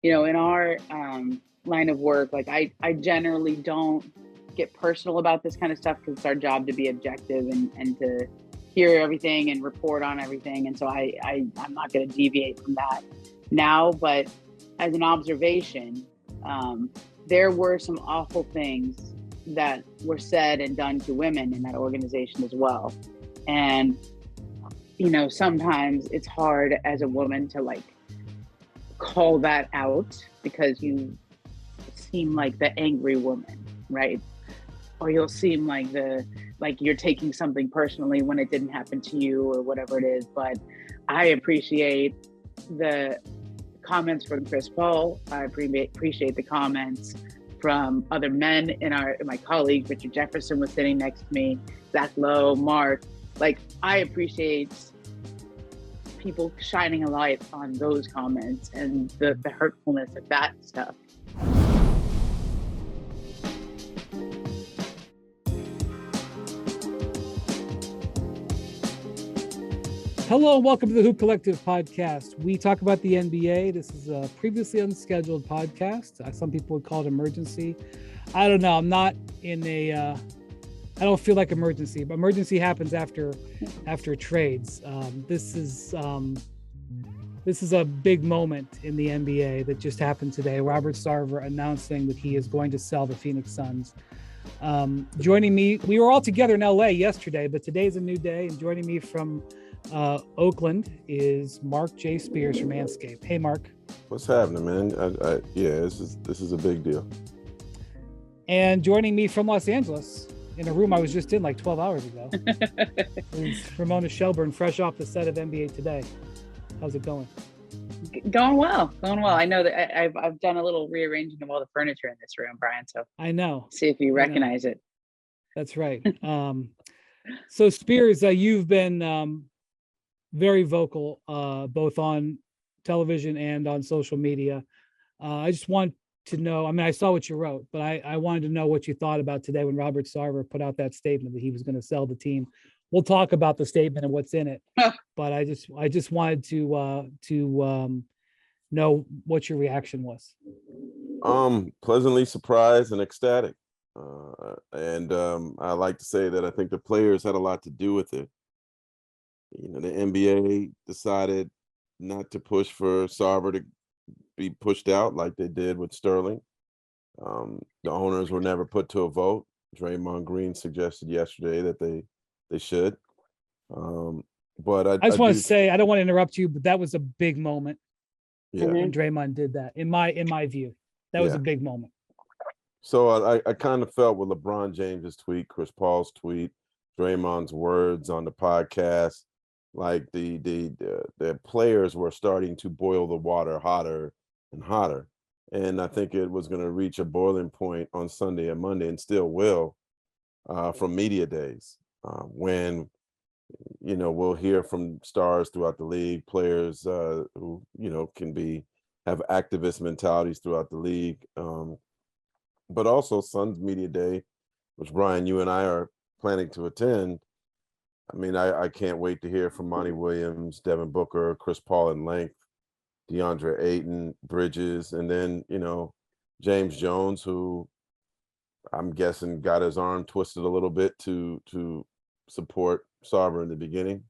In our line of work, like I generally don't get personal about this kind of stuff because it's our job to be objective and to hear everything and report on everything. And so I'm not going to deviate from that now. But as an observation, there were some awful things that were said and done to women in that organization as well. And, sometimes it's hard as a woman to like call that out because you seem like the angry woman, right? Or you'll seem like you're taking something personally when it didn't happen to you or whatever it is. But I appreciate the comments from Chris Paul. I appreciate the comments from other men in my colleagues. Richard Jefferson was sitting next to me, Zach Lowe, Mark. Like, I appreciate people shining a light on those comments and the hurtfulness of that stuff. Hello and welcome to the Hoop Collective podcast. We talk about the NBA. This is a previously unscheduled podcast. Some people would call it emergency. I don't know. I'm not in I don't feel like emergency, but emergency happens after trades. This is a big moment in the NBA that just happened today. Robert Sarver announcing that he is going to sell the Phoenix Suns. Joining me, we were all together in LA yesterday, but today's a new day. And joining me from Oakland is Mark J. Spears from Manscaped. Hey, Mark. What's happening, man? This is a big deal. And joining me from Los Angeles, in a room I was just in like 12 hours ago, is Ramona Shelburne, fresh off the set of NBA Today. How's it going? Going well. I know that I've done a little rearranging of all the furniture in this room, Brian. So I know. See if you recognize it. That's right. So Spears, you've been very vocal, both on television and on social media. I just want to know, I saw what you wrote, but I wanted to know what you thought about today when Robert Sarver put out that statement that he was going to sell the team. We'll talk about the statement and what's in it, but I just wanted to know what your reaction was. Pleasantly surprised and ecstatic. I like to say that I think the players had a lot to do with it. The NBA decided not to push for Sarver to be pushed out like they did with Sterling. The owners were never put to a vote. Draymond Green suggested yesterday that they should. But I just want to say, I don't want to interrupt you, but that was a big moment. Yeah. When Draymond did that, in my view, that was a big moment. So I kind of felt with LeBron James's tweet, Chris Paul's tweet, Draymond's words on the podcast, like the players were starting to boil the water hotter and hotter. And I think it was going to reach a boiling point on Sunday and Monday, and still will, from media days, when, we'll hear from stars throughout the league, players who, can have activist mentalities throughout the league. But also Suns Media Day, which Brian, you and I are planning to attend. I can't wait to hear from Monty Williams, Devin Booker, Chris Paul in length, DeAndre Ayton, Bridges, and then, James Jones, who I'm guessing got his arm twisted a little bit to support Sarver in the beginning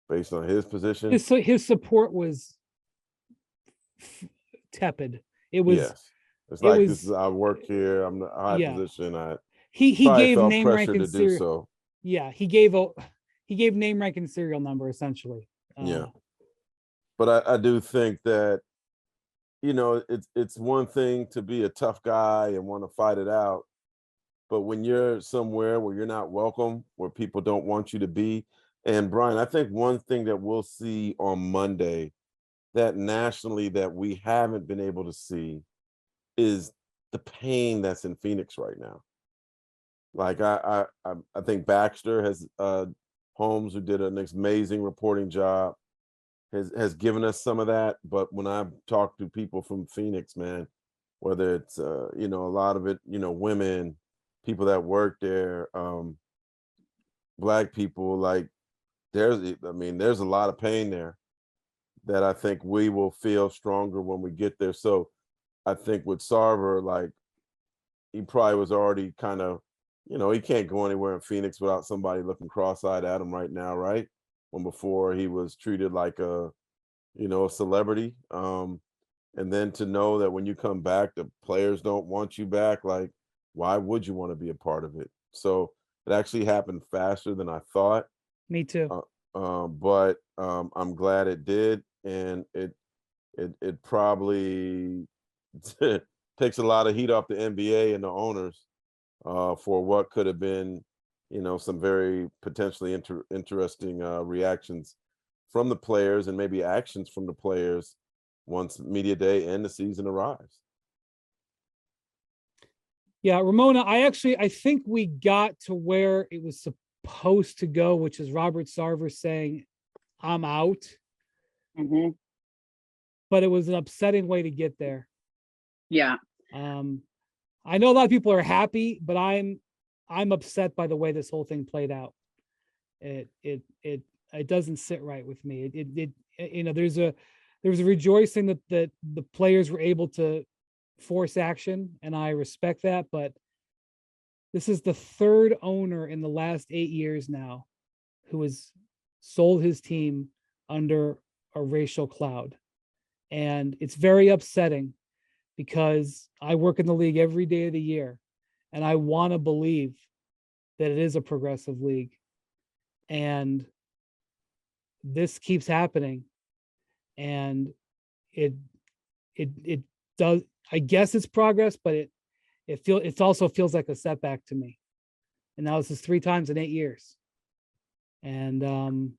based on his position. His support was tepid. It was. Yes. It's like, this is, I work here. I'm the high position. He gave felt name, rank, and serial. So. Yeah, he gave name, rank, and serial number essentially. But I do think that, it's one thing to be a tough guy and want to fight it out, but when you're somewhere where you're not welcome, where people don't want you to be, and Brian, I think one thing that we'll see on Monday that nationally that we haven't been able to see is the pain that's in Phoenix right now. Like I think Baxter has Holmes, who did an amazing reporting job, has given us some of that. But when I've talked to people from Phoenix, man, whether it's a lot of it, women, people that work there, Black people, like there's a lot of pain there that I think we will feel stronger when we get there. So I think with Sarver, like he probably was already kind of, he can't go anywhere in Phoenix without somebody looking cross-eyed at him right now, right? When before he was treated like a celebrity. And then to know that when you come back, the players don't want you back, like, why would you want to be a part of it? So it actually happened faster than I thought. Me too. But I'm glad it did, and it probably takes a lot of heat off the NBA and the owners for what could have been, some very potentially interesting reactions from the players and maybe actions from the players once media day and the season arrives. Yeah, Ramona, I think we got to where it was supposed to go, which is Robert Sarver saying, "I'm out." Mm-hmm. But it was an upsetting way to get there. Yeah. I know a lot of people are happy, but I'm upset by the way this whole thing played out. It doesn't sit right with me. There was a rejoicing that the players were able to force action, and I respect that, but this is the third owner in the last 8 years now who has sold his team under a racial cloud. And it's very upsetting because I work in the league every day of the year, and I want to believe that it is a progressive league. And this keeps happening. And it does, I guess it's progress, but it also feels like a setback to me. And now this is 3 times in 8 years. And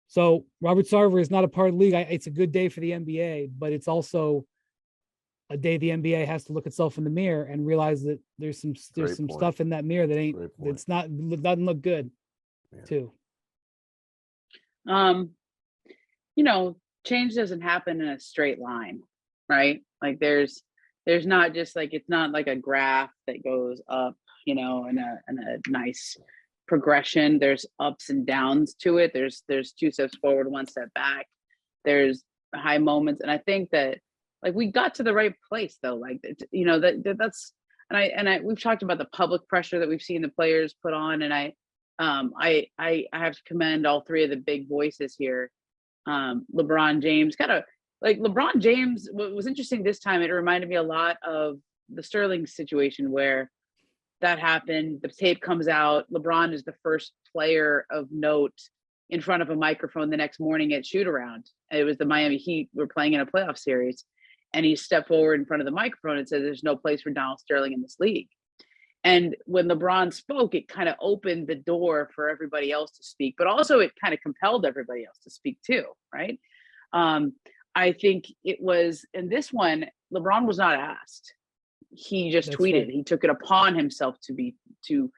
so Robert Sarver is not a part of the league. It's a good day for the NBA, but it's also a day the NBA has to look itself in the mirror and realize that there's some stuff in that mirror that doesn't look good, too. Change doesn't happen in a straight line, right? Like there's not just like, it's not like a graph that goes up, in a nice progression. There's ups and downs to it. There's 2 steps forward, 1 step back. There's high moments. And I think that like we got to the right place though. Like, that's, and we've talked about the public pressure that we've seen the players put on. And I have to commend all 3 of the big voices here. LeBron James, LeBron James, what was interesting this time, it reminded me a lot of the Sterling situation where that happened. The tape comes out. LeBron is the first player of note in front of a microphone the next morning at shoot around. It was the Miami Heat were playing in a playoff series. And he stepped forward in front of the microphone and said, "There's no place for Donald Sterling in this league." And when LeBron spoke, it kind of opened the door for everybody else to speak, but also it kind of compelled everybody else to speak too, right? I think it was, in this one, LeBron was not asked. He just tweeted. Right. He took it upon himself to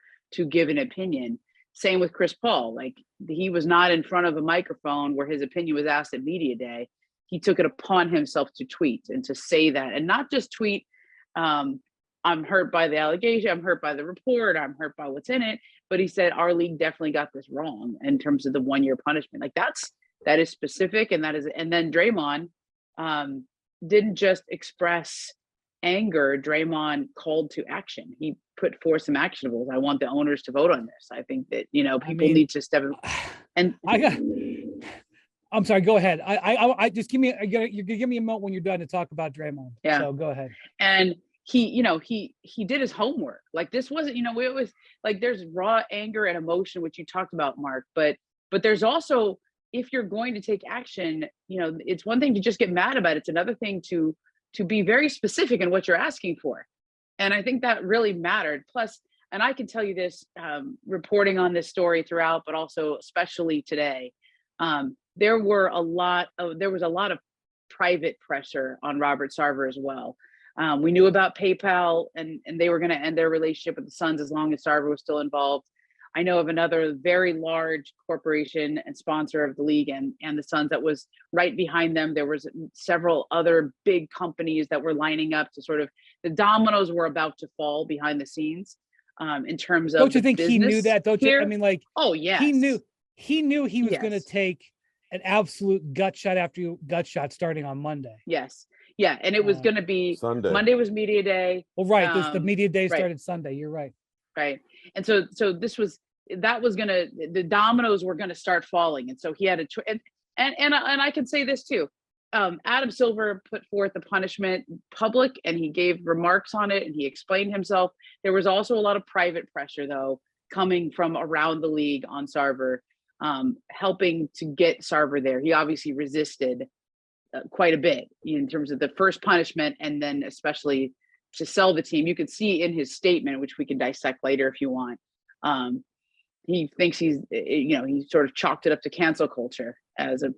give an opinion. Same with Chris Paul. Like, he was not in front of a microphone where his opinion was asked at media day. He took it upon himself to tweet and to say that, and not just tweet, "I'm hurt by the allegation, I'm hurt by the report, I'm hurt by what's in it." But he said, "Our league definitely got this wrong in terms of the 1-year punishment." Like that is specific, and that is, and then Draymond didn't just express anger. Draymond called to action. He put forth some actionables. "I want the owners to vote on this. I think that, people need to step in." And I'm sorry, go ahead. I just you're gonna give me a moment when you're done to talk about Draymond. Yeah. So go ahead. And he did his homework. Like, this wasn't, it was like, there's raw anger and emotion, which you talked about, Mark, but there's also, if you're going to take action, it's one thing to just get mad about it. It's another thing to be very specific in what you're asking for. And I think that really mattered. Plus, and I can tell you this, reporting on this story throughout, but also especially today, there was a lot of private pressure on Robert Sarver as well. We knew about PayPal, and they were going to end their relationship with the Suns as long as Sarver was still involved. I know of another very large corporation and sponsor of the league and the Suns that was right behind them. There was several other big companies that were lining up to sort of, the dominoes were about to fall behind the scenes in terms of. Don't you think he knew that? Don't you? I mean, like, oh yeah, he knew he was going to take an absolute gut shot after gut shot starting on Monday. Yes. Yeah, and it was going to be Sunday. Monday was media day. Well, right. The media day right. started Sunday. You're right. Right. And so that was gonna, the dominoes were gonna start falling, and so he had a choice. And I can say this too. Adam Silver put forth a punishment public, and he gave remarks on it, and he explained himself. There was also a lot of private pressure, though, coming from around the league on Sarver, helping to get Sarver there. He obviously resisted quite a bit in terms of the first punishment, and then especially to sell the team. You could see in his statement, which we can dissect later if you want. He thinks he sort of chalked it up to cancel culture as a,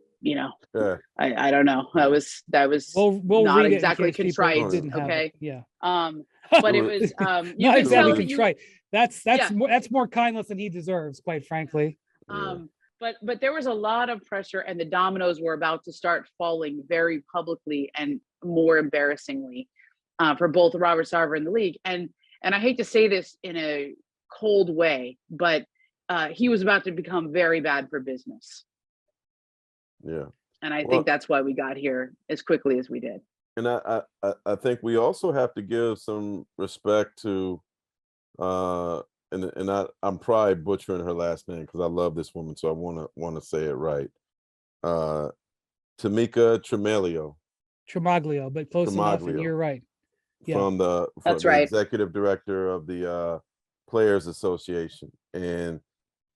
I don't know. That was we'll not read exactly it in case contrite. didn't have Okay. It. Yeah. But it was not exactly contrite. That's more kindness than he deserves, quite frankly. But there was a lot of pressure, and the dominoes were about to start falling very publicly and more embarrassingly for both Robert Sarver and the league. And I hate to say this in a cold way, but he was about to become very bad for business. Yeah. And I think that's why we got here as quickly as we did. And I think we also have to give some respect to I'm probably butchering her last name because I love this woman, so I want to say it right. Tamika Tremaglio, but close enough, and you're right. Yeah. From the executive director of the Players Association, and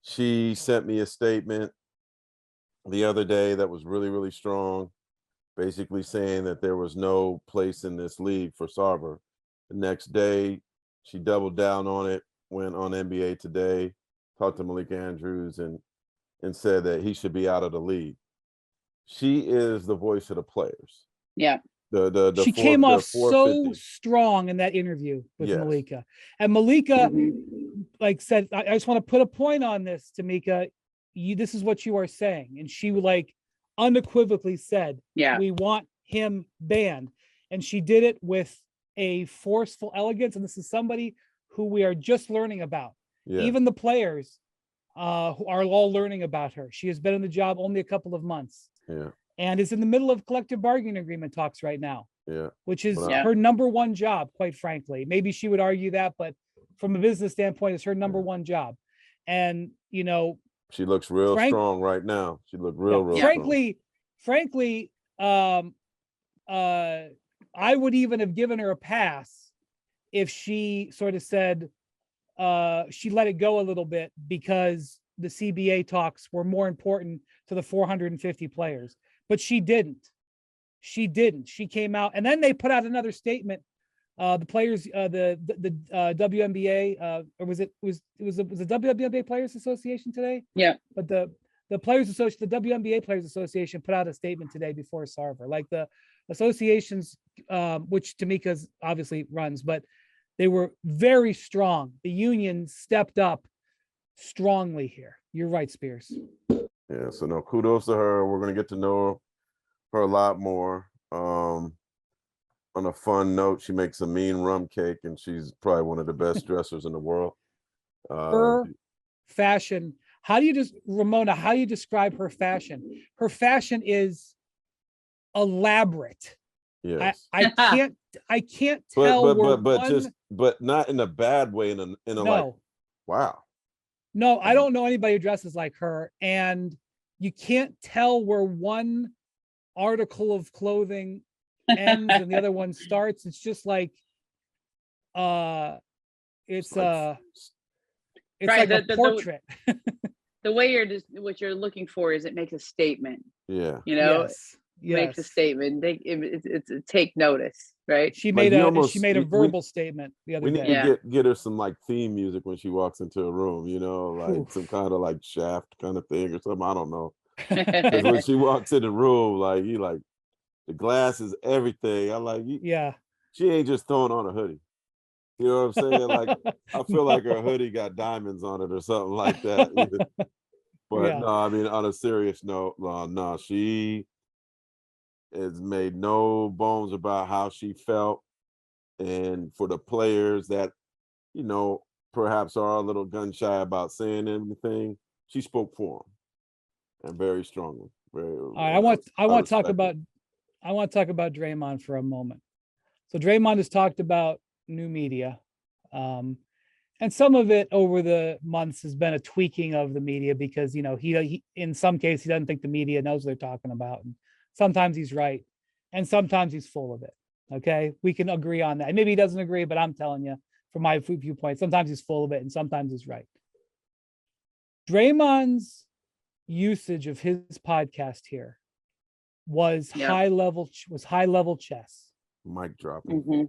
she sent me a statement the other day that was really, really strong, basically saying that there was no place in this league for Sarver. The next day, she doubled down on it, went on NBA Today, talked to Malik Andrews, and said that he should be out of the league. She is the voice of the players. Yeah. She came off so strong in that interview with Malika. And Malika said, I just want to put a point on this, Tamika. This is what you are saying. And she unequivocally said, we want him banned. And she did it with a forceful elegance. And this is somebody who we are just learning about. Yeah. Even the players who are all learning about her. She has been in the job only a couple of months. Yeah. And is in the middle of collective bargaining agreement talks right now. Yeah. Which is her number one job, quite frankly. Maybe she would argue that, but from a business standpoint, it's her number one job. And, she looks real strong right now. She looked real strong. Frankly, I would even have given her a pass if she sort of said she let it go a little bit because the CBA talks were more important to the 450 players. But she didn't. She came out, and then they put out another statement. The players, the WNBA, or was it the WNBA Players Association today? Yeah. But the Players Association, the WNBA Players Association, put out a statement today before Sarver. Like the associations, which Tamika obviously runs, but they were very strong. The union stepped up strongly here. You're right, Spears. Yeah, so no, kudos to her. We're going to get to know her a lot more. On a fun note, she makes a mean rum cake, and she's probably one of the best dressers in the world. Her fashion. Ramona, how do you describe her fashion? Her fashion is elaborate. Yes. I can't tell. But not in a bad way. In a like, wow. No, I don't know anybody who dresses like her, and you can't tell where one article of clothing ends and the other one starts. It's just like it's like a portrait. The way what you're looking for is it makes a statement. Yeah. Yes. Makes a statement. It's take notice, right? She made a verbal statement the other day. We need to get her some like theme music when she walks into a room, like some kind of like Shaft kind of thing or something. I don't know. Because when she walks in the room, like the glasses, everything. I'm like, she ain't just throwing on a hoodie. You know what I'm saying? Like, I feel like her hoodie got diamonds on it or something like that. But no, I mean, on a serious note, no, she has made no bones about how she felt. And for the players that, perhaps are a little gun shy about saying anything, she spoke for them, and very strongly. I want to talk about I want to talk about Draymond for a moment. So Draymond has talked about new media. And some of it over the months has been a tweaking of the media because, he in some cases, he doesn't think the media knows what they're talking about. And sometimes he's right. And sometimes he's full of it. Okay. We can agree on that. Maybe he doesn't agree, but I'm telling you from my viewpoint, sometimes he's full of it and sometimes he's right. Draymond's usage of his podcast here was high level chess. Mic dropping. Mm-hmm.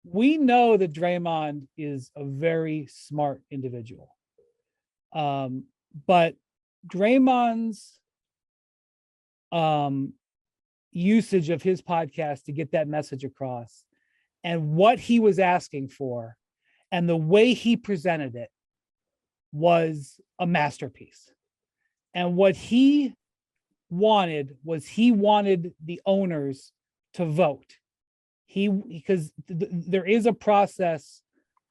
We know that Draymond is a very smart individual. But Draymond's usage of his podcast to get that message across and what he was asking for and the way he presented it was a masterpiece. And what he wanted was the owners to vote. Because there is a process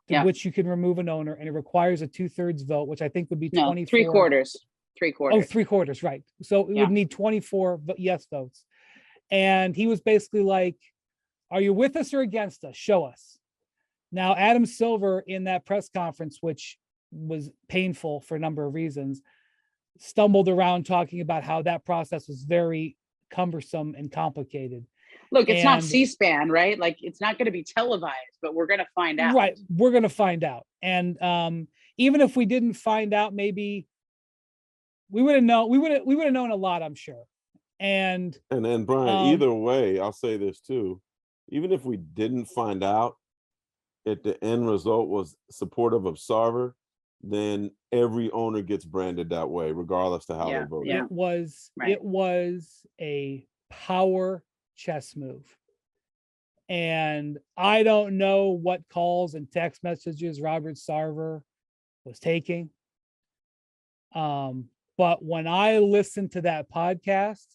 to which you can remove an owner, and it requires a 2/3 vote, which I think would be 24. Three quarters. Oh, 3/4, right. So it would need 24 yes votes. And he was basically like, are you with us or against us? Show us. Now, Adam Silver in that press conference, which was painful for a number of reasons, stumbled around talking about how that process was very cumbersome and complicated. Look, it's not C-SPAN, right? Like, it's not going to be televised, but we're going to find out. Right. We're going to find out. And even if we didn't find out, maybe we would have known. We would have known a lot, I'm sure. And Brian, either way, I'll say this too. Even if we didn't find out, if the end result was supportive of Sarver, then every owner gets branded that way, regardless to how they vote. It was a power chess move. And I don't know what calls and text messages Robert Sarver was taking. But when I listened to that podcast,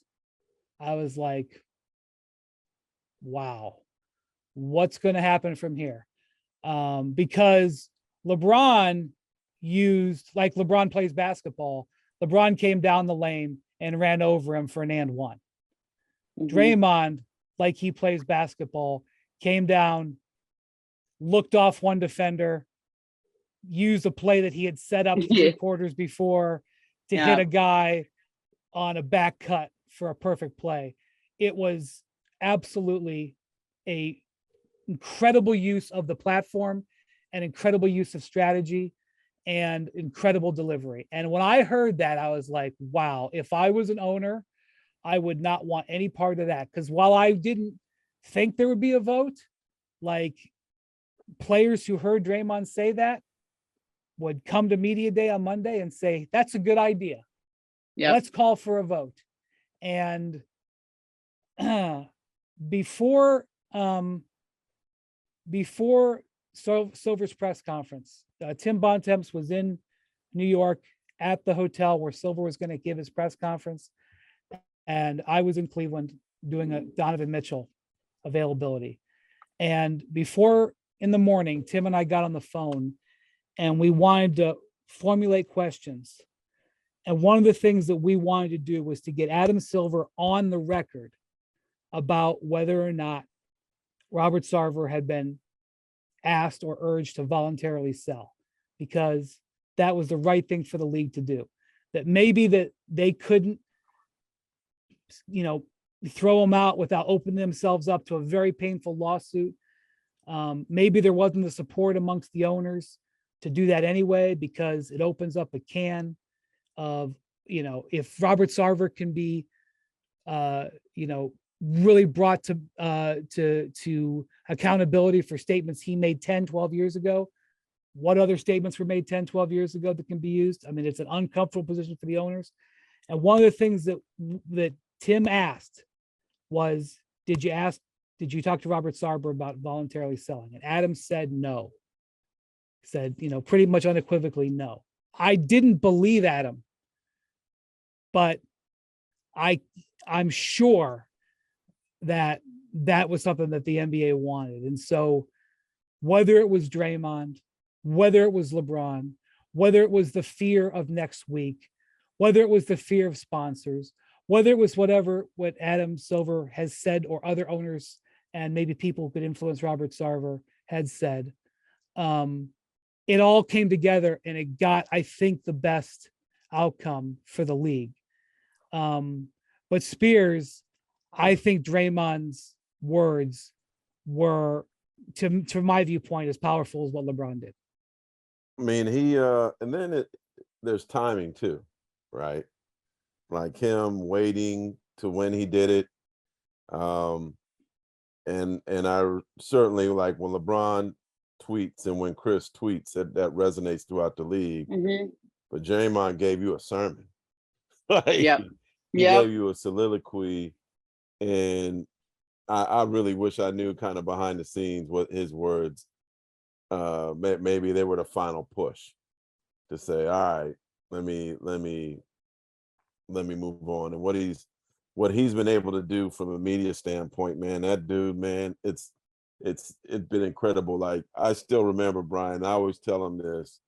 I was like, wow, what's going to happen from here? Because LeBron LeBron plays basketball. LeBron came down the lane and ran over him for an and one. Mm-hmm. Draymond, like he plays basketball, came down, looked off one defender, used a play that he had set up 3 quarters before to hit a guy on a back cut for a perfect play. It was absolutely a incredible use of the platform, an incredible use of strategy, and incredible delivery. And when I heard that, I was like, wow, if I was an owner, I would not want any part of that. Because while I didn't think there would be a vote, like, players who heard Draymond say that would come to media day on Monday and say, that's a good idea. Yeah, let's call for a vote. And before Silver's press conference, Tim Bontemps was in New York at the hotel where Silver was going to give his press conference. And I was in Cleveland doing a Donovan Mitchell availability. And before in the morning, Tim and I got on the phone and we wanted to formulate questions. And one of the things that we wanted to do was to get Adam Silver on the record about whether or not Robert Sarver had been asked or urged to voluntarily sell, because that was the right thing for the league to do. That maybe that they couldn't, throw him out without opening themselves up to a very painful lawsuit. Maybe there wasn't the support amongst the owners to do that anyway, because it opens up a can of, if Robert Sarver can be, really brought to accountability for statements he made 10, 12 years ago. What other statements were made 10, 12 years ago that can be used? I mean, it's an uncomfortable position for the owners. And one of the things that Tim asked was, did you talk to Robert Sarver about voluntarily selling? And Adam said no. Said, pretty much unequivocally no. I didn't believe Adam, but I'm sure that was something that the NBA wanted. And so whether it was Draymond, whether it was LeBron, whether it was the fear of next week, whether it was the fear of sponsors, whether it was what Adam Silver has said or other owners and maybe people who could influence Robert Sarver had said, it all came together and it got, I think, the best outcome for the league. But Spears, I think Draymond's words were, to my viewpoint, as powerful as what LeBron did. I mean, and then there's timing too, right? Like him waiting to when he did it. And I certainly like when LeBron tweets and when Chris tweets, that resonates throughout the league. Mm-hmm. But Draymond gave you a sermon. Like, Yep. He gave you a soliloquy, and I really wish I knew kind of behind the scenes what his words. Maybe they were the final push to say, all right, let me move on. And what he's been able to do from a media standpoint, man, that dude, man, it's been incredible. Like, I still remember, Brian, I always tell him this.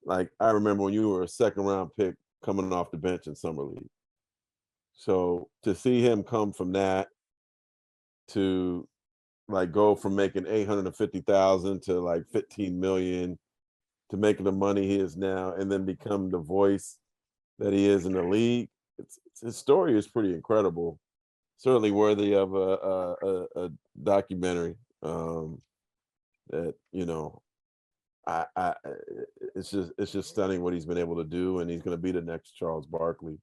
Like, I remember when you were a second round pick coming off the bench in Summer League. So to see him come from that to like go from making $850,000 to like 15 million to making the money he is now, and then become the voice that he is in the league, his story is pretty incredible. Certainly worthy of a documentary. That, you know, it's just stunning what he's been able to do, and he's going to be the next Charles Barkley.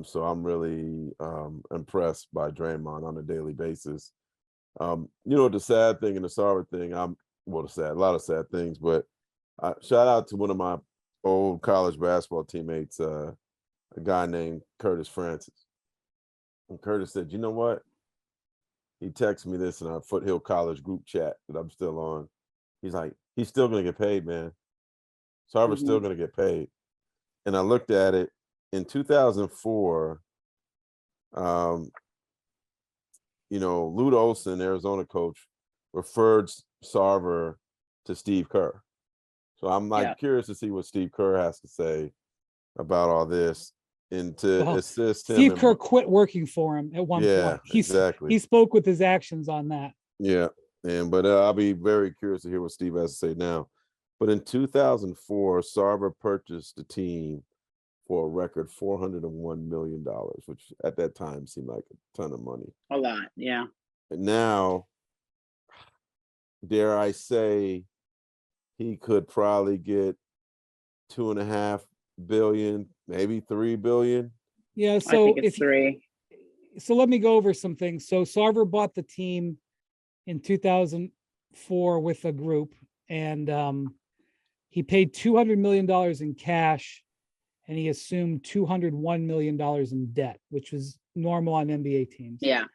So I'm really impressed by Draymond on a daily basis. You know, the sad thing and the Sarver thing, a lot of sad things, but shout out to one of my old college basketball teammates, a guy named Curtis Francis. And Curtis said, you know what? He texted me this in our Foothill College group chat that I'm still on. He's like, he's still going to get paid, man. Sarver's still going to get paid. And I looked at it in 2004. You know, Lute Olson, Arizona coach, referred Sarver to Steve Kerr. So I'm curious to see what Steve Kerr has to say about all this, and to assist him. Steve Kerr quit working for him at one point. Exactly. He spoke with his actions on that. Yeah, but I'll be very curious to hear what Steve has to say now. But in 2004, Sarver purchased the team for a record $401 million, which at that time seemed like a ton of money. A lot, yeah. And now, dare I say, he could probably get $2.5 billion, maybe $3 billion. Yeah, so I think it's three. So let me go over some things. So Sarver bought the team in 2004 with a group, and he paid $200 million in cash, and he assumed $201 million in debt, which was normal on NBA teams. Yeah.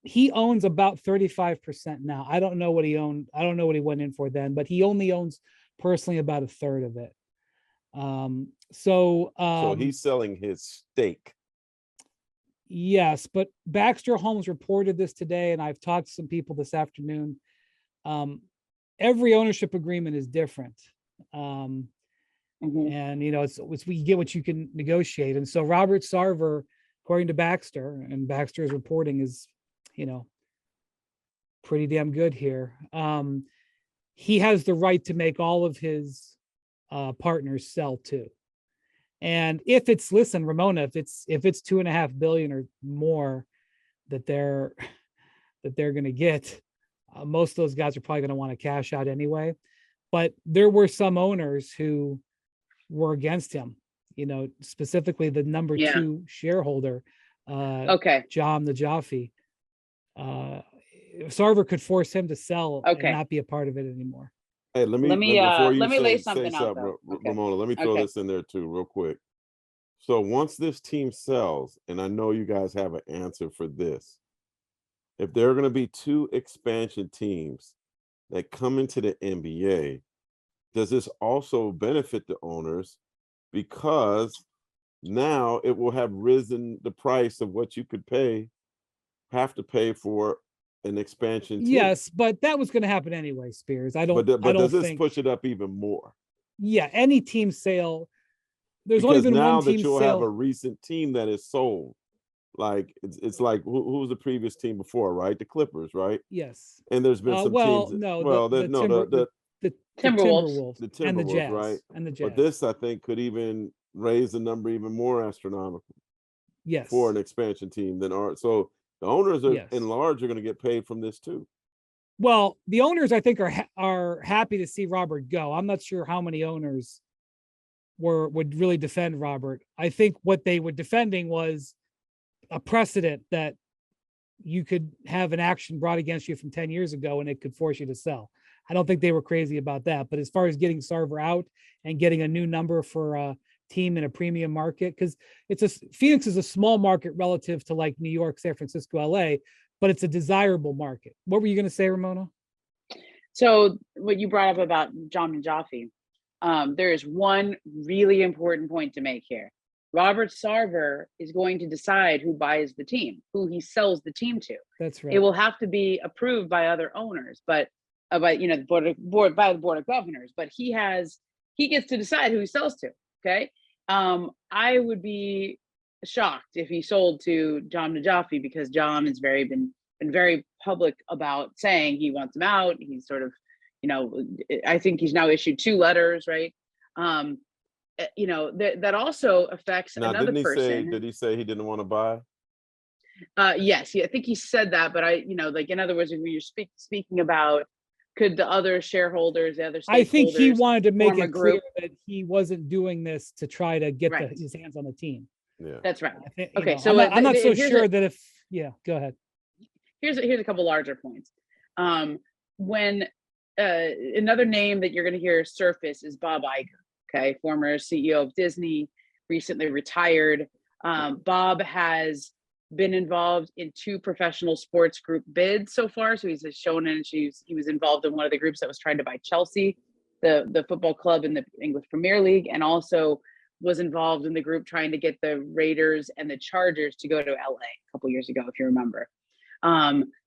He owns about 35% now. I don't know what he owned. I don't know what he went in for then, but he only owns personally about a third of it. So he's selling his stake. Yes, but Baxter Holmes reported this today, and I've talked to some people this afternoon. Every ownership agreement is different. And you know, it's we get what you can negotiate. And so Robert Sarver, according to Baxter, and Baxter's reporting is, you know, pretty damn good here. He has the right to make all of his partners sell too. And if it's, listen, Ramona, if it's $2.5 billion or more that they're going to get, most of those guys are probably going to want to cash out anyway. But there were some owners who were against him, you know, specifically the number two shareholder, John the Jaffe. Sarver could force him to sell and not be a part of it anymore. Hey, let me lay something out, Ramona, let me throw this in there too, real quick. So once this team sells, and I know you guys have an answer for this, if there are going to be two expansion teams that come into the NBA, does this also benefit the owners? Because now it will have risen the price of what you could have to pay for an expansion team. Yes, but that was going to happen anyway, Spears. But does this push it up even more? Yeah, any team sale, There's only been now one that team you'll have a sale. recent team that is sold. Like it's like who was the previous team before, right? The Clippers, right? Yes. And there's been some Well, teams. no, Well, the no, Timber the Timberwolves. Timberwolves the and the Timberwolves, right? Jazz and the Jazz. But this, I think, could even raise the number even more astronomical Yes. for an expansion team than our. So the owners are Yes. in large are going to get paid from this too. Well, the owners, I think, are happy to see Robert go. I'm not sure how many owners would really defend Robert. I think what they were defending was a precedent that you could have an action brought against you from 10 years ago and it could force you to sell. I don't think they were crazy about that. But as far as getting Sarver out and getting a new number for a team in a premium market, because Phoenix is a small market relative to like New York, San Francisco, LA, but it's a desirable market. What were you going to say, Ramona? So what you brought up about John Jaffe, there is one really important point to make here. Robert Sarver is going to decide who buys the team, who he sells the team to. That's right. It will have to be approved by other owners, but by the board of governors. But he gets to decide who he sells to. Okay, I would be shocked if he sold to John Jaffe, because John has been very public about saying he wants him out. He's sort of, I think he's now issued 2 letters, right? That also affects Now, another person. Did he say he didn't want to buy? Yes, I think he said that, but like, in other words, when you're speaking about, could the other shareholders, the other stakeholders, I think he wanted to make it clear group that he wasn't doing this to try to get Right. his hands on the team. Yeah, That's right. Okay, so I'm not so here's sure that if go ahead. Here's a couple larger points. When another name that you're going to hear surface is Bob Iger. Okay, former CEO of Disney, recently retired. Bob has been involved in 2 professional sports group bids so far. So he's a showman, and he was involved in one of the groups that was trying to buy Chelsea, the football club in the English Premier League, and also was involved in the group trying to get the Raiders and the Chargers to go to LA a couple years ago, if you remember.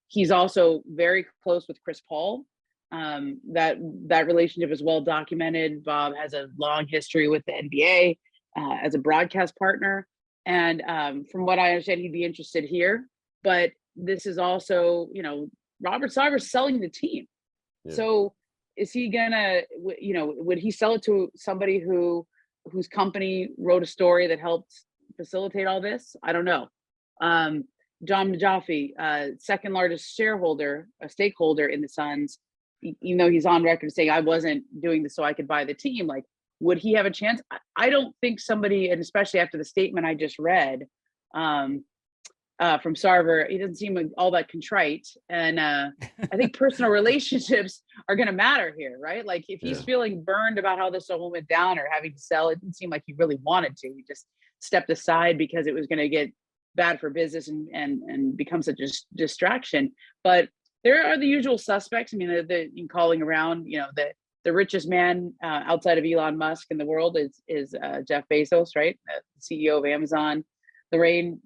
He's also very close with Chris Paul. That relationship is well documented. Bob has a long history with the NBA as a broadcast partner. And from what I understand, he'd be interested here. But this is also, Robert Sarver's selling the team. Yeah. So is he gonna, would he sell it to somebody whose company wrote a story that helped facilitate all this? I don't know. John Jaffe, second largest stakeholder in the Suns, even though he's on record saying, I wasn't doing this so I could buy the team. Like, would he have a chance? I don't think somebody, and especially after the statement I just read from Sarver, he doesn't seem all that contrite. And I think personal relationships are going to matter here, right? Like, if he's feeling burned about how this all went down or having to sell, it didn't seem like he really wanted to. He just stepped aside because it was going to get bad for business and become such a distraction. But there are the usual suspects. I mean, the calling around, the richest man outside of Elon Musk in the world is Jeff Bezos, right? The CEO of Amazon. Lorraine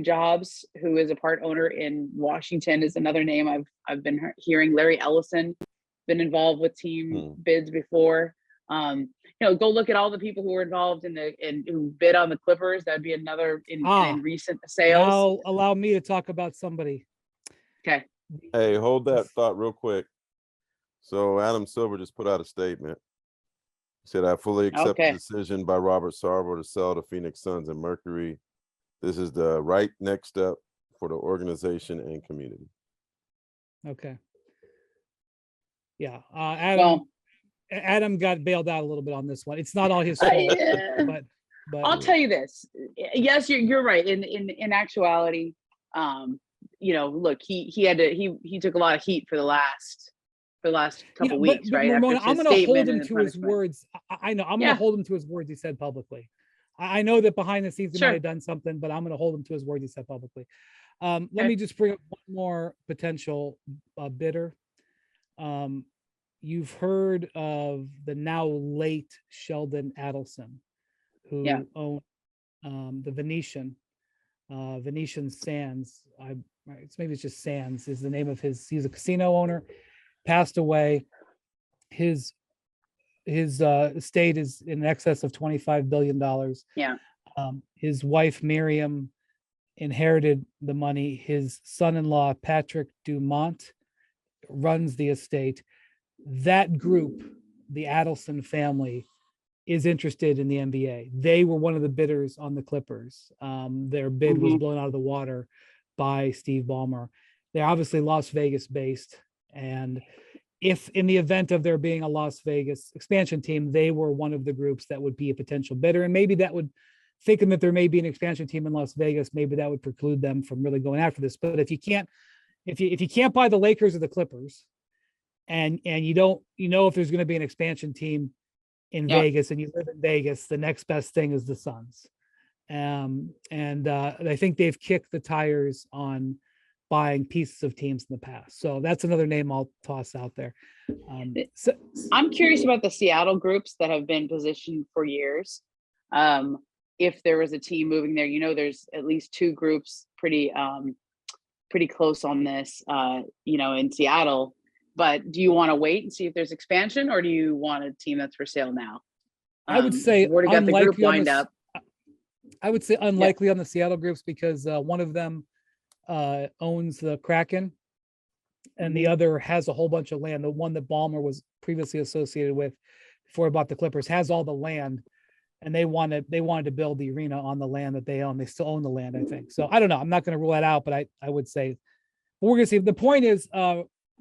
Jobs, who is a part owner in Washington, is another name I've been hearing. Larry Ellison, been involved with team bids before. Go look at all the people who were involved in who bid on the Clippers. That'd be another in recent sales. Now allow me to talk about somebody. Okay. Hey, hold that thought real quick. So Adam Silver just put out a statement. He said, I fully accept the decision by Robert Sarver to sell the Phoenix Suns and Mercury. This is the right next step for the organization and community. Okay. Yeah. Adam got bailed out a little bit on this one. It's not all his fault, but I'll tell you this. Yes, you're right. In actuality, look, he took a lot of heat for the last couple weeks, but right? Ramona, I'm going to hold him to his words. I know I'm going to hold him to his words he said publicly. I know that behind the scenes he might have done something, but I'm going to hold him to his words he said publicly. Let me just bring up one more potential bidder. You've heard of the now late Sheldon Adelson, who owned the Venetian Sands. Maybe it's just Sands is the name of he's a casino owner, passed away. His his estate is in excess of $25 billion. Yeah. His wife, Miriam, inherited the money. His son-in-law, Patrick Dumont, runs the estate. That group, the Adelson family, is interested in the NBA. They were one of the bidders on the Clippers. Their bid was blown out of the water by Steve Ballmer. They're obviously Las Vegas based. And if in the event of there being a Las Vegas expansion team, they were one of the groups that would be a potential bidder. And maybe that would, thinking that there may be an expansion team in Las Vegas, maybe that would preclude them from really going after this. But if you can't buy the Lakers or the Clippers, and you don't, if there's going to be an expansion team in Vegas and you live in Vegas, the next best thing is the Suns. And I think they've kicked the tires on buying pieces of teams in the past. So that's another name I'll toss out there. So I'm curious about the Seattle groups that have been positioned for years. If there was a team moving there, there's at least two groups pretty close on this, in Seattle. But do you want to wait and see if there's expansion, or do you want a team that's for sale now? I would say already got the group lined up. I would say unlikely on the Seattle groups because one of them owns the Kraken, and the other has a whole bunch of land. The one that Ballmer was previously associated with before he bought the Clippers has all the land, and they wanted to build the arena on the land that they own. They still own the land, I think. So I don't know. I'm not going to rule that out, but I would say, but we're going to see. The point is,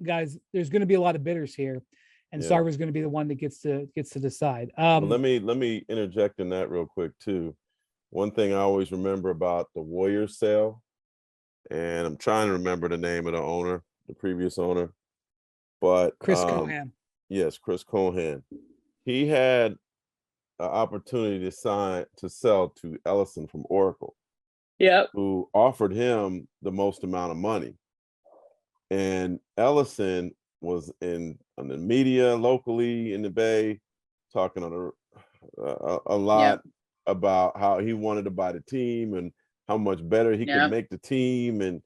guys, there's going to be a lot of bidders here, and Sarver is going to be the one that gets to decide. Well, let me interject in that real quick too. One thing I always remember about the Warriors sale, and I'm trying to remember the name of the owner, the previous owner, but Chris Cohan. Yes, Chris Cohan. He had an opportunity to sell to Ellison from Oracle. Yep. Who offered him the most amount of money. And Ellison was on the media locally in the Bay, talking on a lot about how he wanted to buy the team and how much better he could make the team. And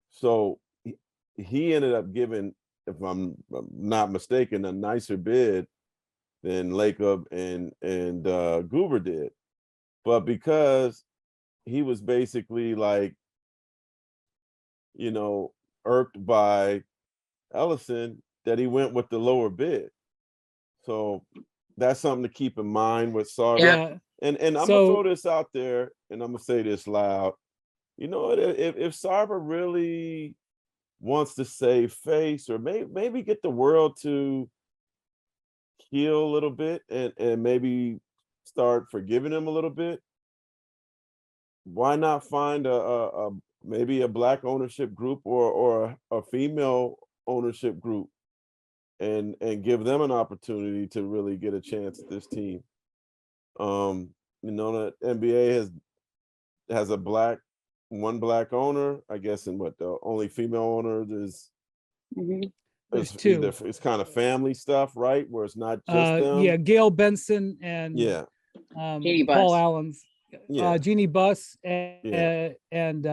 so he ended up giving, if I'm not mistaken, a nicer bid than Lacob and Goober did. But because he was basically like, irked by Ellison, that he went with the lower bid. So that's something to keep in mind with Sarver. Yeah. And I'm gonna throw this out there, and I'm gonna say this loud. If Sarver really wants to save face, or maybe get the world to heal a little bit, and maybe start forgiving him a little bit, why not find maybe a Black ownership group or a female ownership group, and give them an opportunity to really get a chance at this team. The NBA has one black owner, I guess, and the only female owner is there's two. It's kind of family stuff, right? Where it's not just them. Yeah, Gail Benson and Paul Allen's. Jeannie Buss and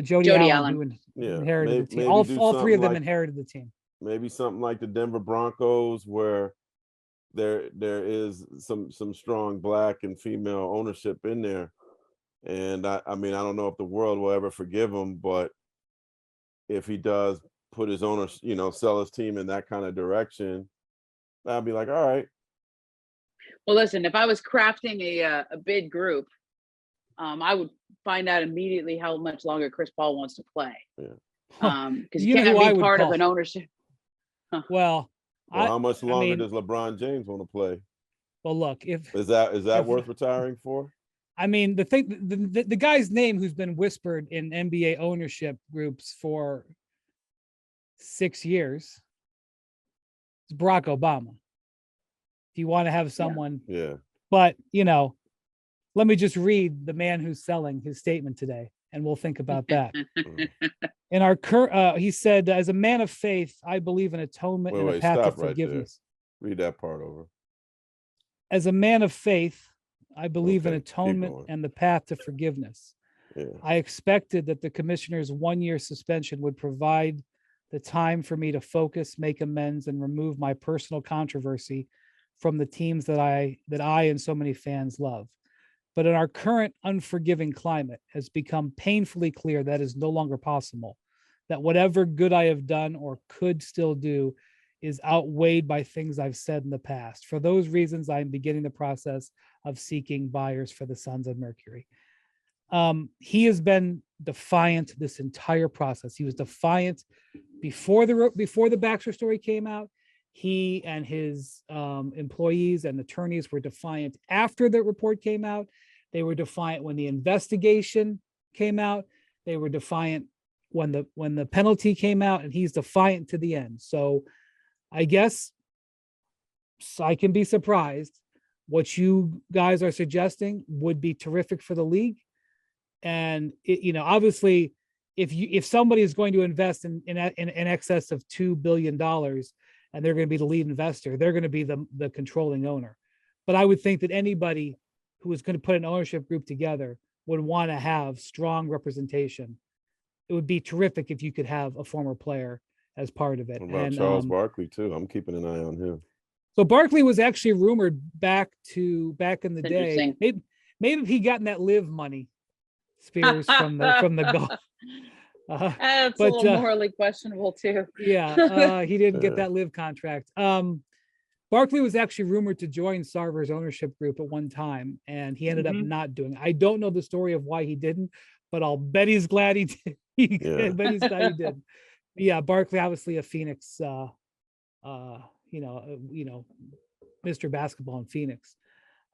Jody Allen, who inherited the team. All three of them inherited the team. Maybe something like the Denver Broncos, where there is some strong Black and female ownership in there. And I don't know if the world will ever forgive him, but if he does put his owners, sell his team in that kind of direction, I'll be like, all right. Well, listen, if I was crafting a bid group, I would find out immediately how much longer Chris Paul wants to play. Because you can't be part of an ownership. Well, how much longer does LeBron James want to play? Well, look, is that worth retiring for? The guy's name who's been whispered in NBA ownership groups for 6 years is Barack Obama. If you want to have someone, but let me just read the man who's selling his statement today, and we'll think about that. In our current, he said, "As a man of faith, I believe in atonement and a path to forgiveness." Right, read that part over. As a man of faith, I believe in atonement and the path to forgiveness. I expected that the commissioner's 1-year suspension would provide the time for me to focus, make amends, and remove my personal controversy from the teams that I and so many fans love. But in our current unforgiving climate, has become painfully clear that is no longer possible, that whatever good I have done or could still do is outweighed by things I've said in the past. For those reasons, I am beginning the process of seeking buyers for the Sons of Mercury. He has been defiant this entire process. He was defiant before the Baxter story came out. He and his employees and attorneys were defiant after the report came out. They were defiant when the investigation came out. They were defiant when the penalty came out, and he's defiant to the end. So I guess I can be surprised. What you guys are suggesting would be terrific for the league. And obviously, if somebody is going to invest in excess of $2 billion, and they're going to be the lead investor, they're going to be the controlling owner. But I would think that anybody who is going to put an ownership group together would want to have strong representation. It would be terrific if you could have a former player as part of it. What about Charles Barkley too? I'm keeping an eye on him. So Barkley was actually rumored back in the day. Maybe if he gotten that live money, Spears from the golf. That's a little morally questionable too. Yeah, he didn't get that live contract. Barkley was actually rumored to join Sarver's ownership group at one time, and he ended up not doing it. I don't know the story of why he didn't, but I'll bet he's glad he did. Bet he's glad he did. Yeah, Barkley, obviously a Phoenix, Mr. Basketball in Phoenix.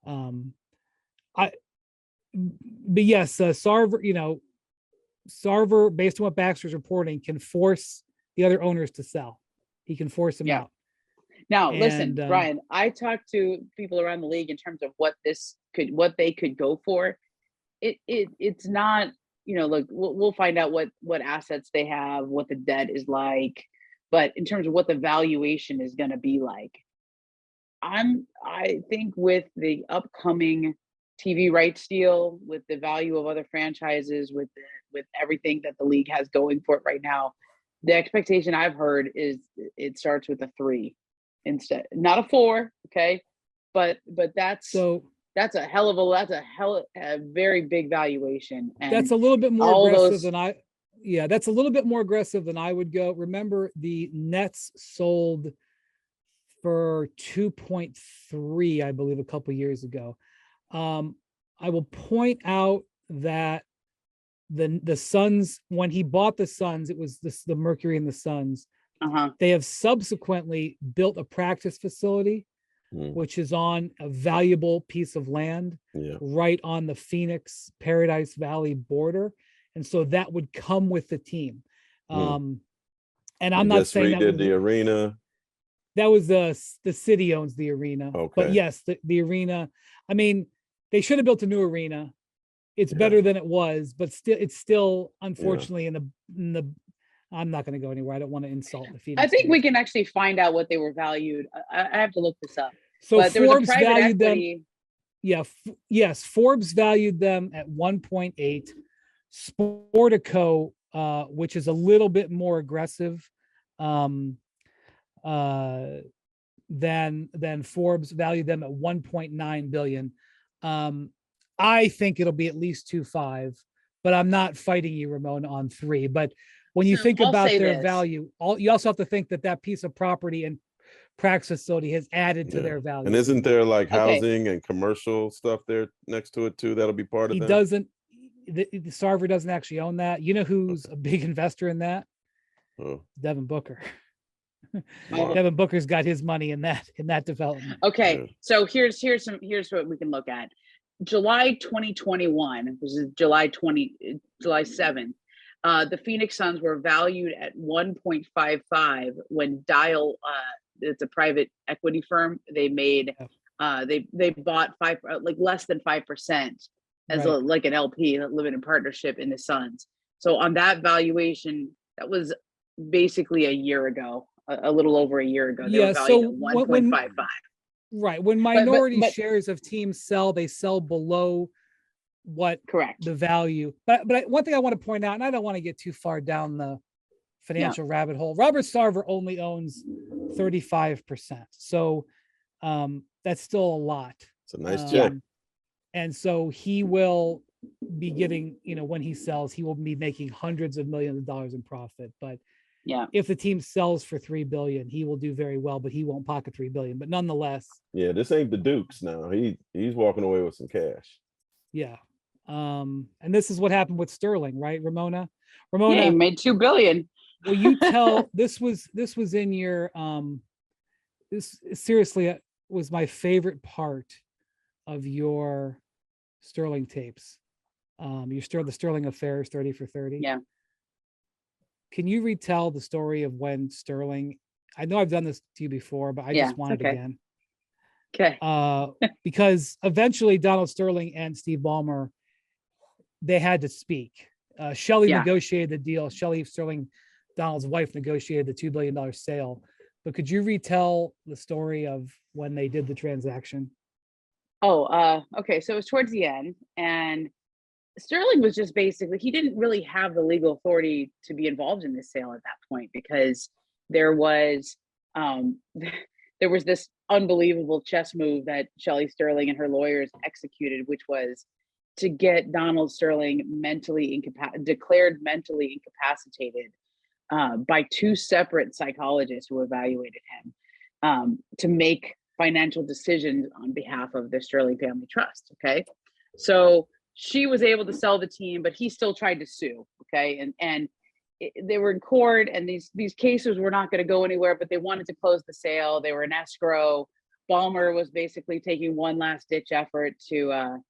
But yes, Sarver, based on what Baxter's reporting, can force the other owners to sell. He can force them out. Now, listen, Brian, I talked to people around the league in terms of what they could go for. It's not, look, we'll find out what assets they have, what the debt is like, but in terms of what the valuation is going to be like, I think with the upcoming TV rights deal, with the value of other franchises, with everything that the league has going for it right now, the expectation I've heard is it starts with a 3 instead, not a 4. Okay. But that's a very big valuation. And that's a little bit more aggressive that's a little bit more aggressive than I would go. Remember, the Nets sold for 2.3, I believe, a couple years ago. I will point out that the Suns, when he bought the Suns, it was the Mercury and the Suns. They have subsequently built a practice facility, which is on a valuable piece of land right on the Phoenix Paradise Valley border. And so that would come with the team. And I'm not saying that the arena. That was the city owns the arena. Okay. But yes, the arena, I mean, they should have built a new arena. It's better than it was, but it's still unfortunately in the I'm not going to go anywhere. I don't want to insult the Phoenix. I think we can actually find out what they were valued. I have to look this up. So but Forbes valued them. Yes, Forbes valued them at 1.8. Sportico, which is a little bit more aggressive than Forbes, valued them at 1.9 billion. I think it'll be at least 2.5, but I'm not fighting you, Ramon, on 3. But when you think about their value, you also have to think that piece of property and practice facility has added to their value. And isn't there like housing and commercial stuff there next to it too? That'll be part of it. He doesn't. The Sarver doesn't actually own that. You know who's a big investor in that? Devin Booker. Devin Booker's got his money in that development. Okay, so here's what we can look at. July 2021, this is July 7th. The Phoenix Suns were valued at 1.55 when Dial, it's a private equity firm, they made they bought less than 5% as like an LP, a limited partnership in the Suns. So on that valuation, that was basically a year ago, a little over a year ago. They were valued at 1.55. Right. When minority shares of teams sell, they sell below what the value. But one thing I want to point out, and I don't want to get too far down financial rabbit hole. Robert Sarver only owns 35%. So that's still a lot. It's a nice check. And so he will be getting, when he sells, he will be making hundreds of millions of dollars in profit. But if the team sells for $3 billion, he will do very well, but he won't pocket $3 billion. But nonetheless, this ain't the Dukes now. He's walking away with some cash. Yeah. And this is what happened with Sterling, right, Ramona? Yeah, he made $2 billion. Will you tell? This was in your this seriously was my favorite part of your Sterling tapes. The Sterling Affairs 30 for 30. Yeah. Can you retell the story of when Sterling? I know I've done this to you before, but I just want it again. Okay. Because eventually Donald Sterling and Steve Ballmer, they had to speak. Shelley negotiated the deal. Shelley Sterling, Donald's wife, negotiated the $2 billion sale. But could you retell the story of when they did the transaction? Okay. So it was towards the end, and Sterling was just basically, he didn't really have the legal authority to be involved in this sale at that point, because there was this unbelievable chess move that Shelley Sterling and her lawyers executed, which was to get Donald Sterling declared mentally incapacitated by two separate psychologists who evaluated him to make financial decisions on behalf of the Sterling Family Trust. Okay, so she was able to sell the team, but he still tried to sue. Okay, and they were in court, and these cases were not going to go anywhere, but they wanted to close the sale. They were in escrow. Ballmer was basically taking one last ditch effort to,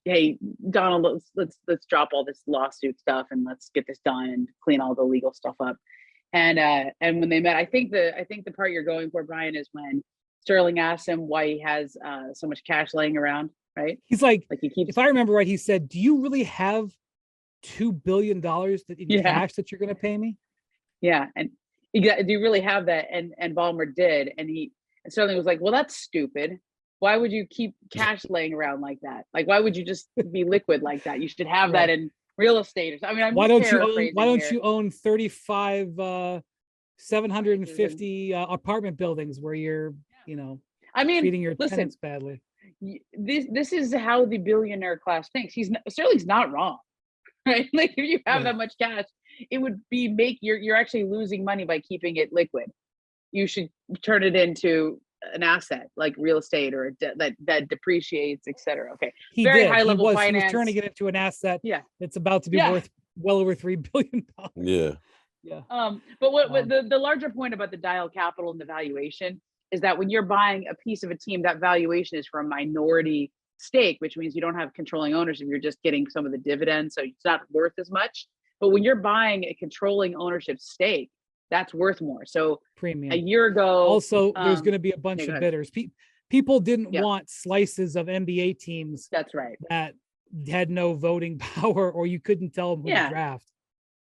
hey, Donald, let's drop all this lawsuit stuff and let's get this done and clean all the legal stuff up. And when they met, I think the part you're going for, Brian, is when Sterling asked him why he has so much cash laying around, right? He's like he keeps, if I remember right, he said, "Do you really have $2 billion in cash that you're going to pay me?" Yeah, and do you really have that? And Ballmer did, and Sterling was like, "Well, that's stupid. Why would you keep cash laying around like that? Like, why would you just be liquid like that? You should have that in real estate." I mean, why don't you own 35 750 apartment buildings where you're treating your tenants badly? This is how the billionaire class thinks. Sterling's not wrong, right? Like, if you have that much cash, it would be you're actually losing money by keeping it liquid. You should turn it into an asset like real estate or that depreciates, etc. Okay, very high level finance. He was turning it into an asset. Yeah, it's about to be worth well over $3 billion. Yeah. But what the larger point about the Dial Capital and the valuation is that when you're buying a piece of a team, that valuation is for a minority stake, which means you don't have controlling ownership. You're just getting some of the dividends, so it's not worth as much. But when you're buying a controlling ownership stake, that's worth more. So premium. A year ago, also there's going to be a bunch of bidders. People didn't want slices of NBA teams. That's right. That had no voting power, or you couldn't tell them who to draft.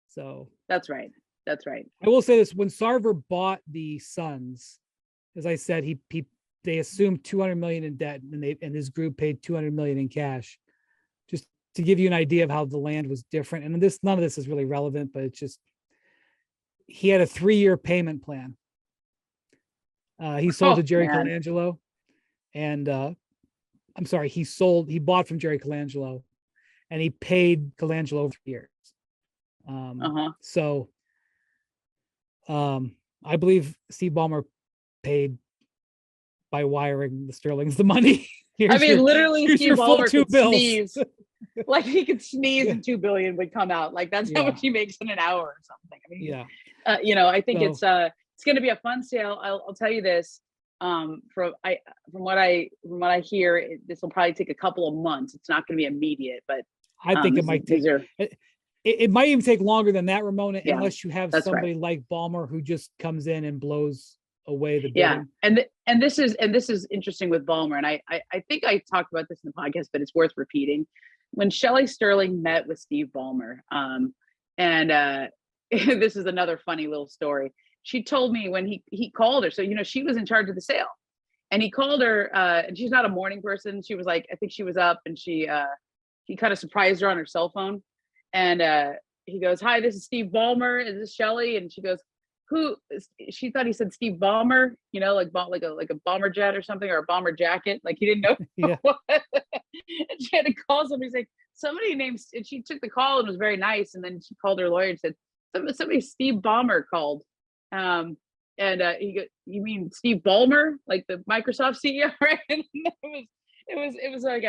So that's right. That's right. I will say this: when Sarver bought the Suns, as I said, they assumed $200 million in debt, and his group paid $200 million in cash. Just to give you an idea of how the land was different, and none of this is really relevant, but it's just he had a 3-year payment plan. He sold to Jerry Colangelo, and he bought from Jerry Colangelo, and he paid Colangelo over 3 years. So I believe Steve Ballmer paid by wiring the Sterlings the money. Literally, Steve Ballmer could sneeze. Like, he could sneeze and $2 billion would come out. Like, that's how much he makes in an hour or something. I mean, I think it's going to be a fun sale. I'll tell you this. From what I hear, this will probably take a couple of months. It's not going to be immediate, but I think it might take. It might even take longer than that, Ramona, unless you have somebody like Ballmer who just comes in and blows away the bidding. And this is interesting with Ballmer, and I think I talked about this in the podcast, but it's worth repeating. When Shelley Sterling met with Steve Ballmer, and this is another funny little story. She told me when he called her, so she was in charge of the sale, and he called her, and she's not a morning person. She was like, I think she was up, and he kind of surprised her on her cell phone. And he goes, "Hi, this is Steve Ballmer. Is this Shelly?" And she goes, "Who?" She thought he said Steve Ballmer, like a bomber jet or something, or a bomber jacket. Like he didn't know. Yeah. What. And she had to call somebody. He's like, somebody named, and she took the call and was very nice. And then she called her lawyer and said, somebody Steve Ballmer called. He go, "You mean Steve Ballmer, like the Microsoft CEO?" Right? And it was like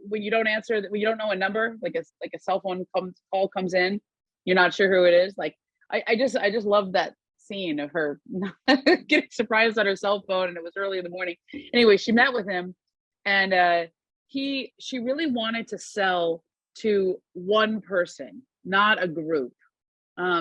when you don't answer, when you don't know a number, like a cell phone call comes in, you're not sure who it is. Like I just love that scene of her getting surprised on her cell phone, and it was early in the morning. Anyway, she met with him, and she really wanted to sell to one person, not a group.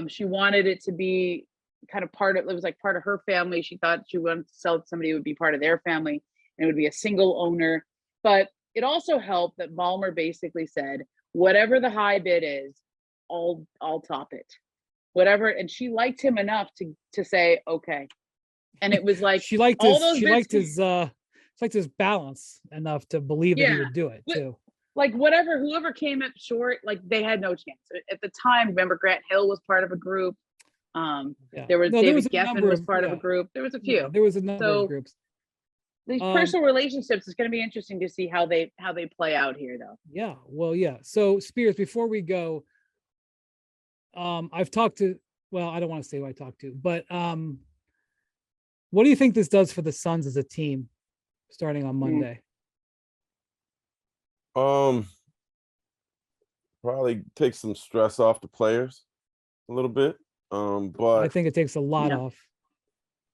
She wanted it to be kind of it was like part of her family. She thought she wanted to sell to somebody who would be part of their family, and it would be a single owner. But it also helped that Ballmer basically said, whatever the high bid is, I'll top it. Whatever. And she liked him enough to say, okay. And it was like she liked his balance enough to believe that he would do it too. Like whoever came up short, like they had no chance. At the time, remember Grant Hill was part of a group. David Geffen was part of a group. There was a few. There was a number of groups. These personal relationships is going to be interesting to see how they play out here, though. Yeah. Well, yeah. So Spears, before we go, I've talked to, well, I don't want to say who I talked to, but what do you think this does for the Suns as a team starting on Monday? Probably take some stress off the players a little bit. But I think it takes a lot off.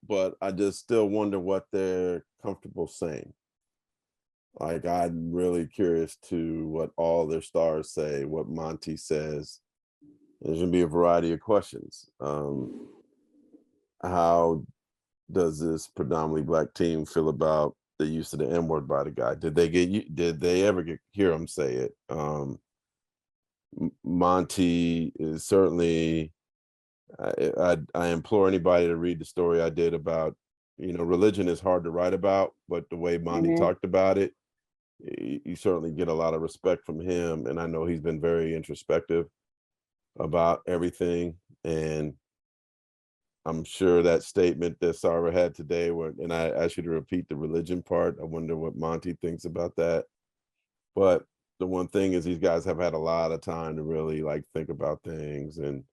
But I just still wonder what they're comfortable saying. Like, I'm really curious to what all their stars say, what Monty says. There's going to be a variety of questions. How does this predominantly Black team feel about the use of the N-word by the guy? Did they ever hear him say it? Monty is certainly, I implore anybody to read the story I did about, religion is hard to write about, but the way Monty talked about it, you certainly get a lot of respect from him. And I know he's been very introspective about everything. And I'm sure that statement that Sarver had today, and I asked you to repeat the religion part, I wonder what Monty thinks about that. But the one thing is these guys have had a lot of time to really think about things, and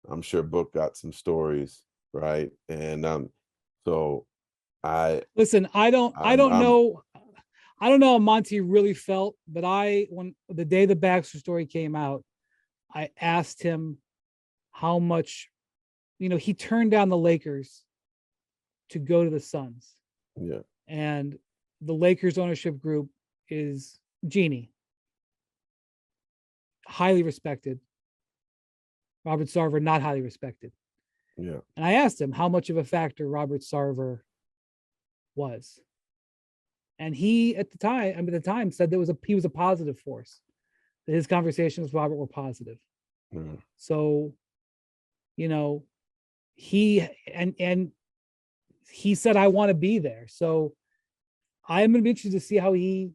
I'm sure Book got some stories, right? And so I don't know how Monty really felt, but when the day the Baxter story came out, I asked him how much, he turned down the Lakers to go to the Suns. Yeah. And the Lakers ownership group is Jeannie, highly respected. Robert Sarver, not highly respected. Yeah. And I asked him how much of a factor Robert Sarver was. And he, at the time, said he was a positive force. That his conversations with Robert were positive. Mm. So, he said, I want to be there. So I'm going to be interested to see how he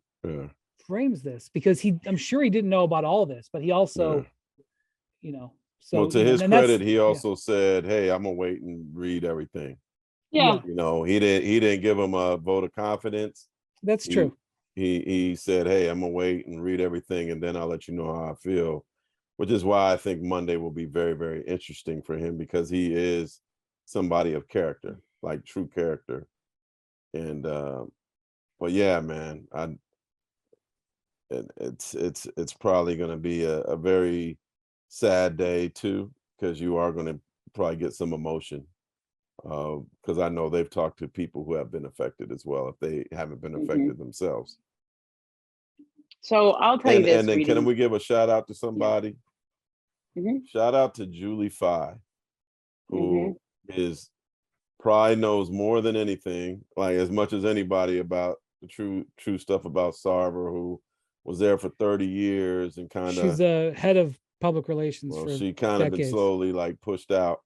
frames this, because I'm sure he didn't know about all this, but he also, so, well, to his credit, he also said, "Hey, I'm gonna wait and read everything." Yeah. He didn't give him a vote of confidence. That's true. He said, "Hey, I'm gonna wait and read everything, and then I'll let you know how I feel," which is why I think Monday will be very, very interesting for him, because he is somebody of character, like true character. And but yeah, man, it's probably going to be a very sad day too, because you are going to probably get some emotion, because I know they've talked to people who have been affected as well, if they haven't been affected themselves. So I'll tell you this. And then can we give a shout out to somebody? Shout out to Julie Phi, who is probably knows more than anything, like as much as anybody, about the true stuff about Sarver, who was there for 30 years and she's the head of public relations. Well, for she kind of been slowly pushed out.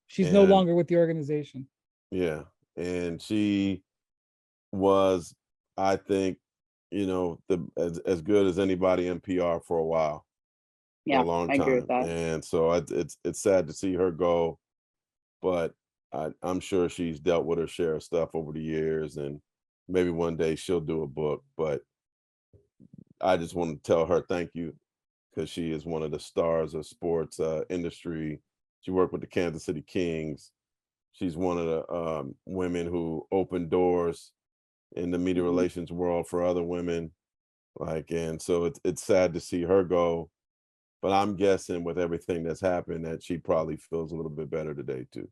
She's no longer with the organization. Yeah. And she was, I think, as good as anybody in PR for a while. for a Yeah, long I agree with time. that. And so it's sad to see her go, but I'm sure she's dealt with her share of stuff over the years, and maybe one day she'll do a book. But I just want to tell her thank you, because she is one of the stars of sports industry. She worked with the Kansas City Kings. She's one of the women who opened doors in the media Mhm. relations world for other women. Like, and so it's sad to see her go, but I'm guessing with everything that's happened that she probably feels a little bit better today too.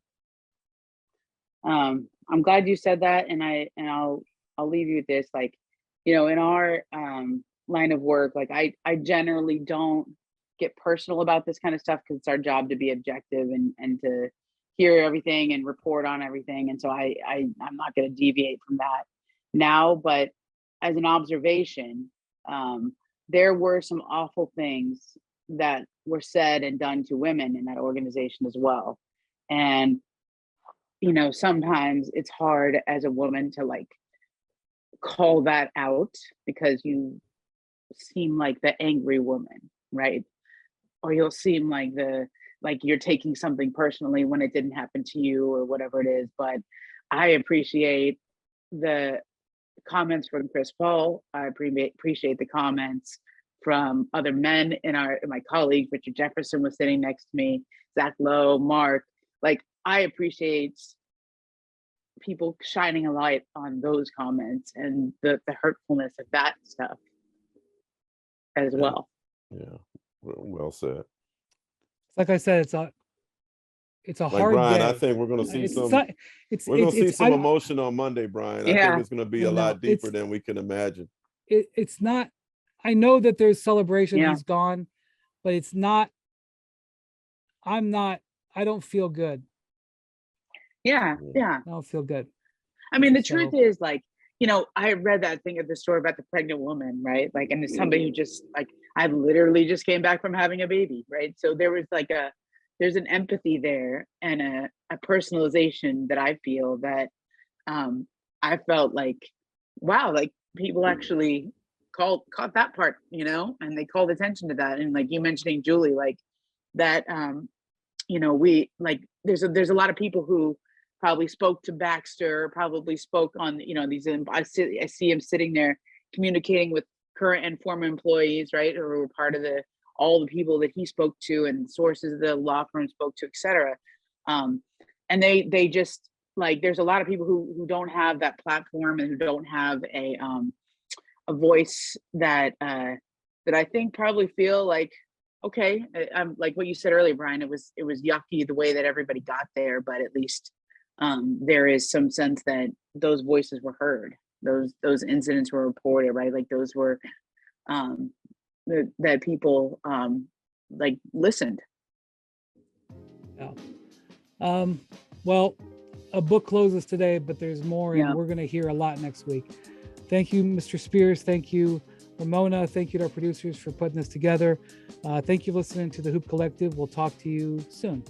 I'm glad you said that, and I'll leave you with this. Like, in our line of work, like I generally don't get personal about this kind of stuff because it's our job to be objective and to hear everything and report on everything. And so I'm not going to deviate from that now. But as an observation, um, there were some awful things that were said and done to women in that organization as well. And sometimes it's hard as a woman to like call that out because you seem like the angry woman, right? Or you'll seem like like you're taking something personally when it didn't happen to you or whatever it is. But I appreciate the comments from Chris Paul. I appreciate the comments from other men in my colleagues. Richard Jefferson was sitting next to me, Zach Lowe, Mark. Like, I appreciate people shining a light on those comments and the hurtfulness of that stuff as Yeah, well. yeah, well said. Like I said, it's a Like hard Brian, I day. think we're gonna see It's some. not, We're gonna see it's some emotion on Monday, Brian. I think Yeah, it's gonna be I a know lot deeper than we can imagine. it's not. I know that there's celebration. yeah, He's gone, but it's not. I'm not. I don't feel good. yeah, Yeah, yeah. I don't feel good. I mean, the truth So is, like, I read that thing at the story about the pregnant woman, right? Like, and it's somebody who just like, I literally just came back from having a baby, right? So there was like there's an empathy there and a personalization that I feel that I felt like, wow, like people actually caught that part, and they called attention to that. And like you mentioning Julie, like that, we like there's a lot of people who probably spoke to Baxter, probably spoke on these. I see him sitting there communicating with current and former employees, right, or were part of all the people that he spoke to and sources the law firm spoke to, etc. Um, and they just like there's a lot of people who don't have that platform and who don't have a voice that I think probably feel like, okay, I'm like what you said earlier, Brian. It was yucky the way that everybody got there, but at least there is some sense that those voices were heard. Those incidents were reported, right? Like those were that people like listened. yeah. Well, a book closes today, but there's more, and Yeah. we're going to hear a lot next week. Thank you, Mr. Spears. Thank you, Ramona. Thank you to our producers for putting this together. Thank you for listening to the Hoop Collective. We'll talk to you soon.